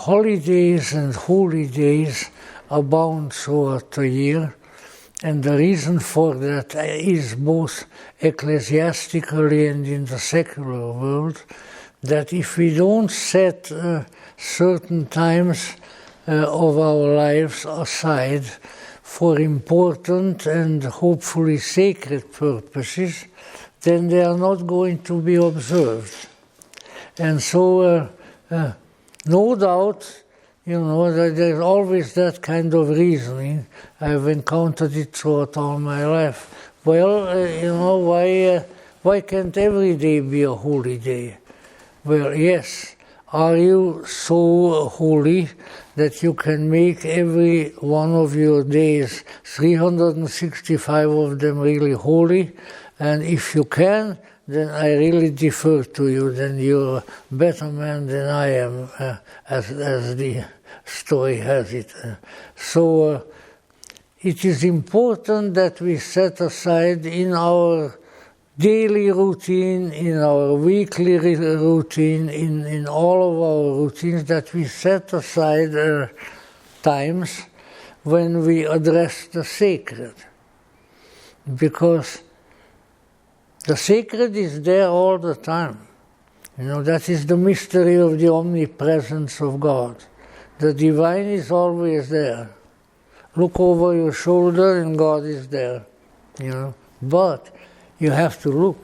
holidays and holy days abound throughout the year, and the reason for that is both ecclesiastically and in the secular world, that if we don't set certain times of our lives aside for important and hopefully sacred purposes, then they are not going to be observed. And so, no doubt, that there's always that kind of reasoning. I've encountered it throughout all my life. Well, why can't every day be a holy day? Well, yes. Are you so holy that you can make every one of your days, 365 of them, really holy? And if you can, then I really defer to you. Then you're a better man than I am, as the story has it. So it is important that we set aside in our daily routine, in our weekly routine, in all of our routines, that we set aside times when we address the sacred. Because the sacred is there all the time. That is the mystery of the omnipresence of God. The divine is always there. Look over your shoulder and God is there. But you have to look.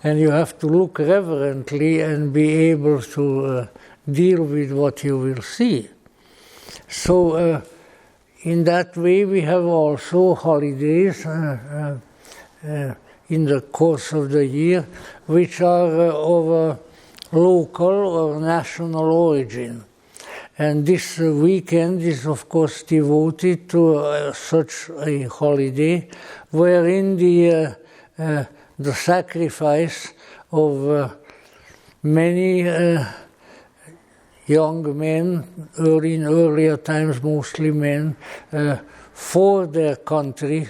And you have to look reverently and be able to deal with what you will see. So in that way we have also holidays in the course of the year, which are of a local or national origin. And this weekend is, of course, devoted to such a holiday, wherein the sacrifice of many young men, in earlier times mostly men, for their country,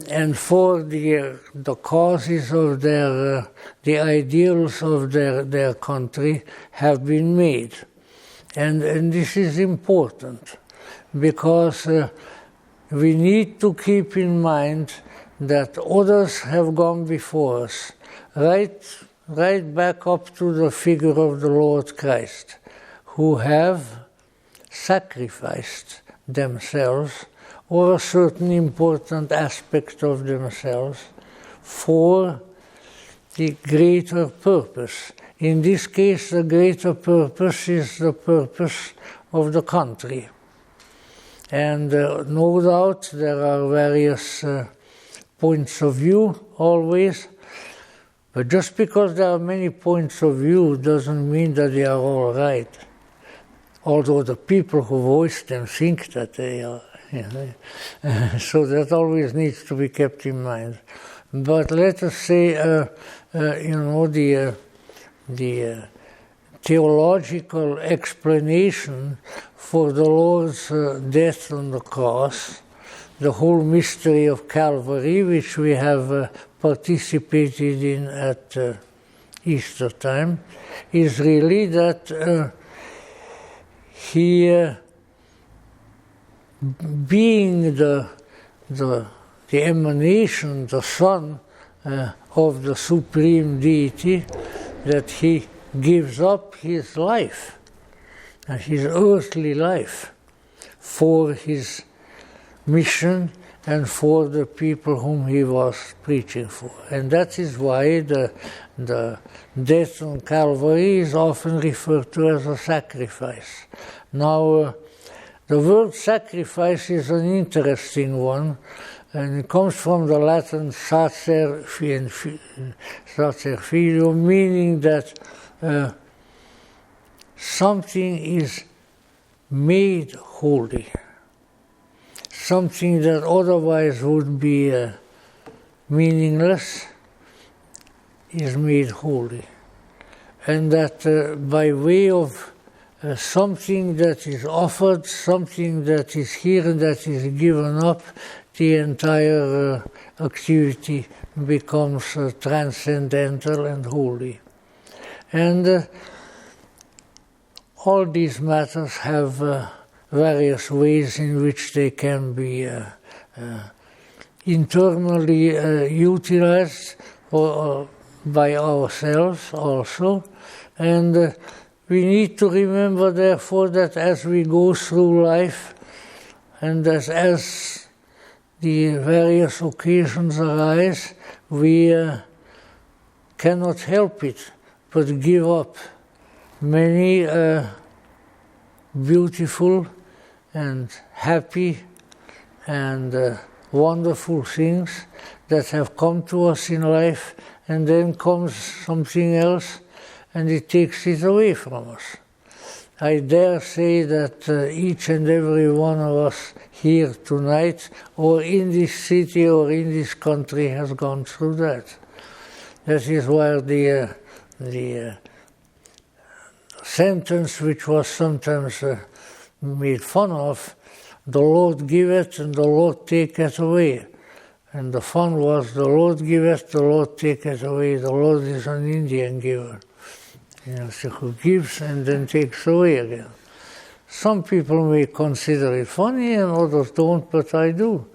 and for the causes of the ideals of their country have been made. And this is important, because we need to keep in mind that others have gone before us, right back up to the figure of the Lord Christ, who have sacrificed themselves or a certain important aspect of themselves for the greater purpose. In this case, the greater purpose is the purpose of the country. And no doubt there are various points of view always, but just because there are many points of view doesn't mean that they are all right. Although the people who voice them think that they are. So that always needs to be kept in mind. But let us say, the theological explanation for the Lord's death on the cross, the whole mystery of Calvary, which we have participated in at Easter time, is really that he, being the emanation, the Son of the Supreme Deity, that he gives up his life, his earthly life, for his mission and for the people whom he was preaching for. And that is why the death on Calvary is often referred to as a sacrifice. Now, the word sacrifice is an interesting one, and it comes from the Latin sacer filio, meaning that something is made holy, something that otherwise would be meaningless is made holy, and that by way of something that is offered, something that is here and that is given up, the entire activity becomes transcendental and holy. And all these matters have various ways in which they can be internally utilized or by ourselves also. And we need to remember, therefore, that as we go through life and as the various occasions arise, we cannot help it but give up many beautiful and happy and wonderful things that have come to us in life, and then comes something else and it takes it away from us. I dare say that each and every one of us here tonight, or in this city or in this country, has gone through that. That is why the sentence which was sometimes made fun of, the Lord giveth and the Lord taketh away. And the fun was, the Lord giveth, the Lord taketh away. The Lord is an Indian giver. You know, so who gives and then takes away again. Some people may consider it funny and others don't, but I do.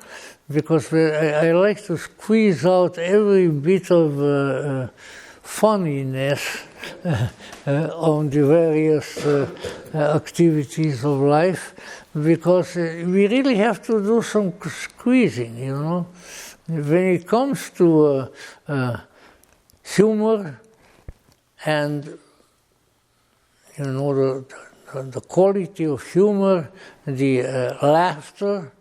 Because I like to squeeze out every bit of funniness on the various activities of life, because we really have to do some squeezing, you know. When it comes to humor and, you know, the quality of humor, the laughter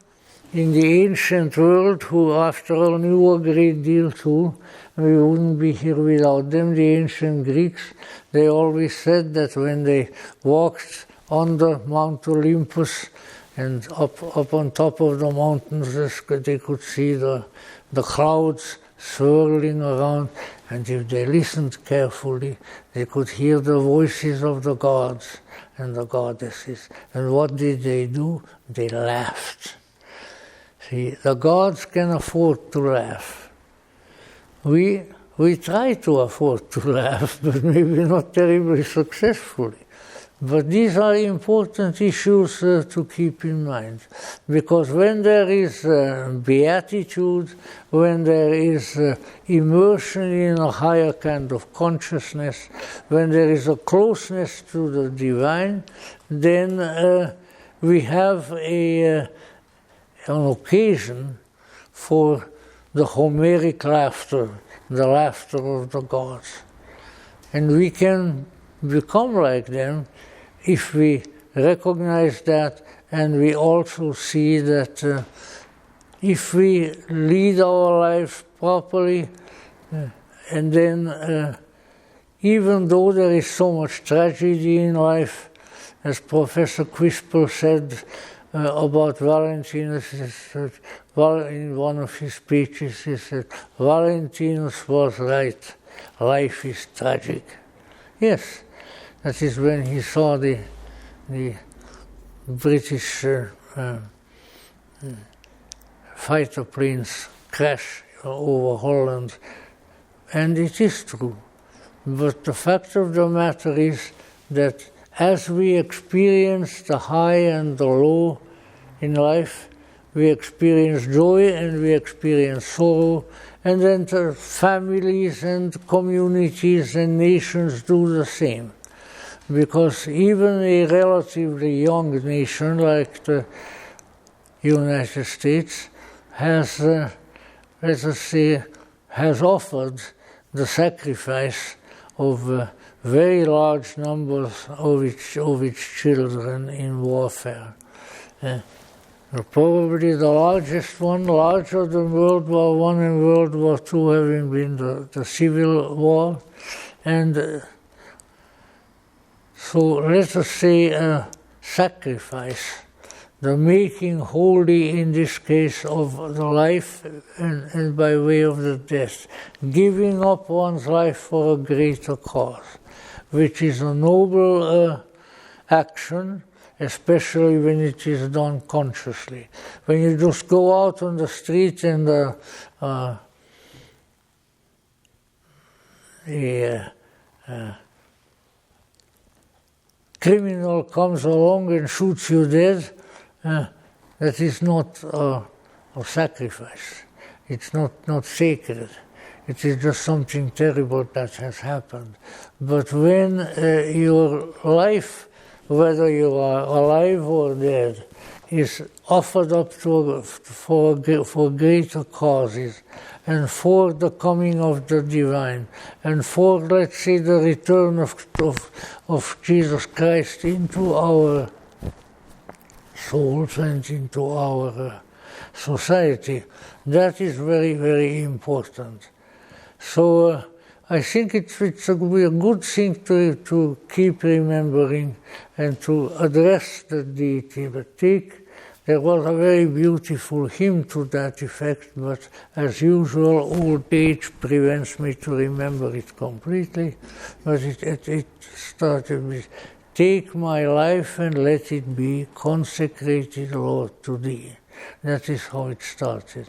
in the ancient world, who after all knew a great deal too. We wouldn't be here without them. The ancient Greeks, they always said that when they walked under Mount Olympus and up on top of the mountains, they could see the clouds swirling around, and if they listened carefully, they could hear the voices of the gods and the goddesses. And what did they do? They laughed. See, the gods can afford to laugh. We try to afford to laugh, but maybe not terribly successfully. But these are important issues to keep in mind, because when there is beatitude, when there is immersion in a higher kind of consciousness, when there is a closeness to the divine, then we have an occasion for the Homeric laughter, the laughter of the gods. And we can become like them if we recognize that, and we also see that if we lead our lives properly, and then even though there is so much tragedy in life, as Professor Quispel said about Valentinus, in one of his speeches, he said, Valentinus was right, life is tragic. Yes, that is when he saw the British fighter planes crash over Holland, and it is true. But the fact of the matter is that as we experience the high and the low in life, we experience joy and we experience sorrow, and then the families and communities and nations do the same. Because even a relatively young nation like the United States has, let us say, has offered the sacrifice of very large numbers of its children in warfare. Probably the largest one, larger than World War I and World War II, having been the Civil War. And so let us say a sacrifice, the making holy in this case of the life and by way of the death, giving up one's life for a greater cause, which is a noble action, especially when it is done consciously. When you just go out on the street and criminal comes along and shoots you dead, that is not a sacrifice. It's not sacred. It is just something terrible that has happened. But when your life, whether you are alive or dead, is offered up for greater causes, and for the coming of the divine, and for, let's say, the return of Jesus Christ into our souls and into our society, that is very, very important. So I think it's a good thing to keep remembering and to address the deity. But there was a very beautiful hymn to that effect, but as usual, old age prevents me to remember it completely. But it started with, "Take my life and let it be consecrated, Lord, to Thee." That is how it started.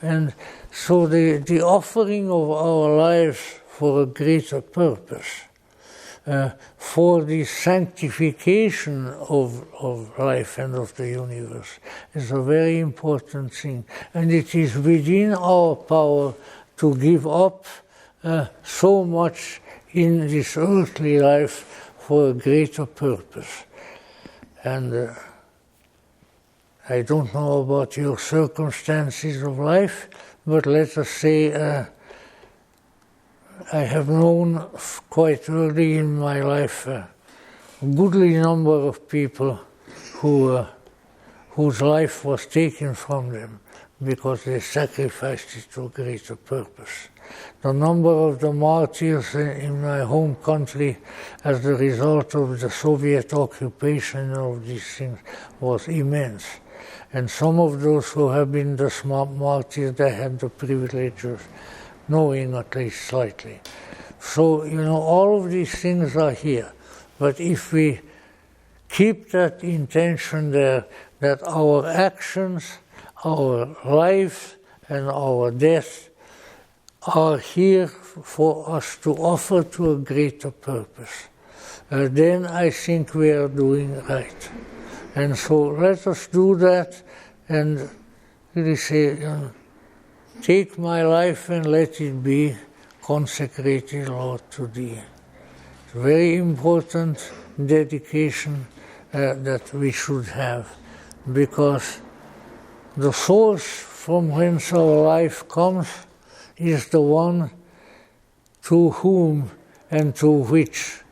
And so the offering of our lives for a greater purpose, for the sanctification of life and of the universe, is a very important thing. And it is within our power to give up so much in this earthly life for a greater purpose. And I don't know about your circumstances of life, but let us say I have known quite early in my life a goodly number of people whose life was taken from them because they sacrificed it to a greater purpose. The number of the martyrs in my home country as the result of the Soviet occupation of these things was immense. And some of those who have been the martyrs, they had the privilege of knowing at least slightly. So, all of these things are here. But if we keep that intention there, that our actions, our life, and our death are here for us to offer to a greater purpose, then I think we are doing right. And so let us do that and really say, "Take my life and let it be consecrated, Lord, to Thee." It's a very important dedication that we should have, because the source from whence our life comes is the one to whom and to which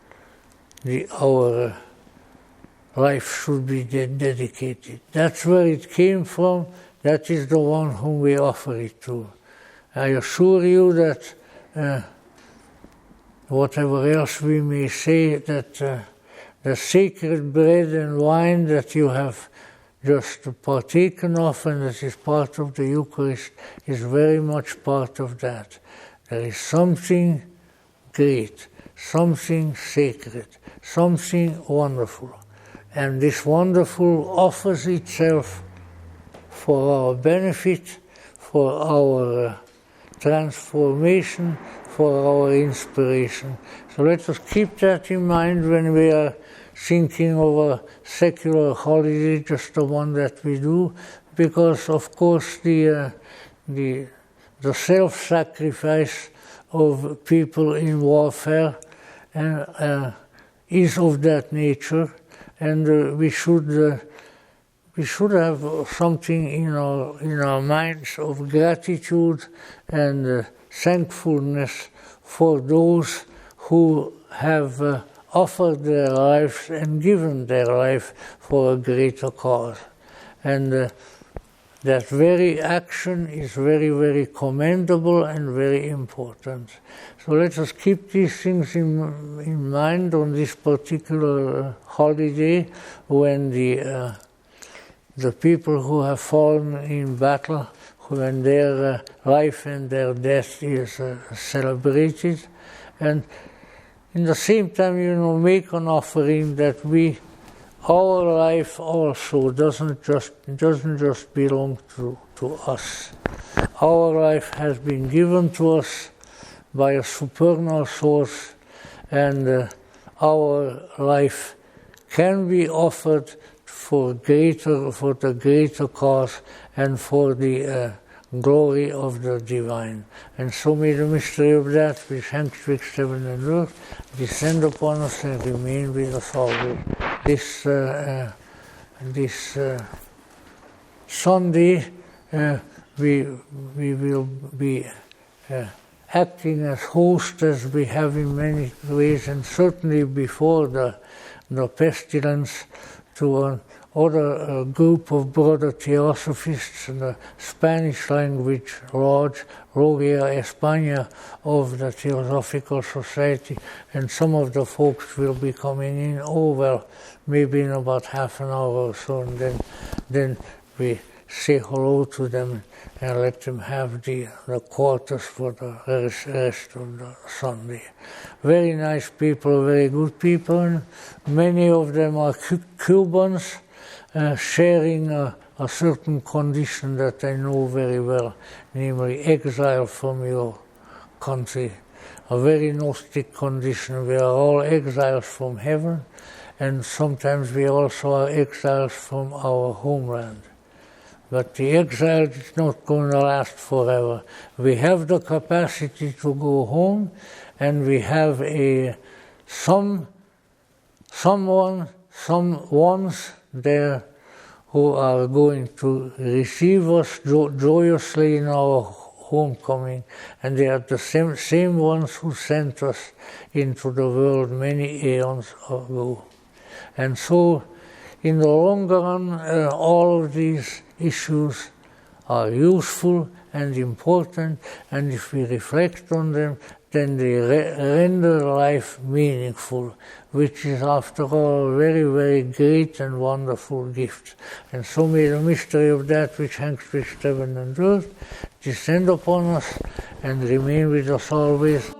our life should be dedicated. That's where it came from. That is the one whom we offer it to. I assure you that whatever else we may say, that the sacred bread and wine that you have just partaken of and that is part of the Eucharist is very much part of that. There is something great, something sacred, something wonderful. And this wonderful offers itself for our benefit, for our transformation, for our inspiration. So let us keep that in mind when we are thinking of a secular holiday, just the one that we do, because of course the self-sacrifice of people in warfare is of that nature, and we should have something in our minds of gratitude and thankfulness for those who have offered their lives and given their life for a greater cause. And that very action is very, very commendable and very important. So let us keep these things in mind on this particular holiday, when the people who have fallen in battle, when their life and their death is celebrated. And in the same time, make an offering that our life also doesn't just belong to us. Our life has been given to us by a supernal source, and our life can be offered for the greater cause and for the glory of the divine. And so may the mystery of that which hangs twixt heaven and earth descend upon us and remain with us always. This Sunday we will be acting as hosts as we have in many ways, and certainly before the pestilence, to another group of brother theosophists, the Spanish language lodge, Rogia España of the Theosophical Society, and some of the folks will be coming in, maybe in about half an hour or so, and then we say hello to them and let them have the quarters for the rest of the Sunday. Very nice people, very good people, and many of them are Cubans, sharing a certain condition that I know very well, namely exile from your country, a very Gnostic condition. We are all exiles from heaven, and sometimes we also are exiles from our homeland. But the exile is not going to last forever. We have the capacity to go home, and we have some ones there who are going to receive us joyously in our homecoming, and they are the same ones who sent us into the world many aeons ago. And so, in the longer run, all of these issues are useful and important, and if we reflect on them, then they render life meaningful, which is, after all, a very, very great and wonderful gift. And so may the mystery of that which hangs twixt heaven and earth descend upon us and remain with us always.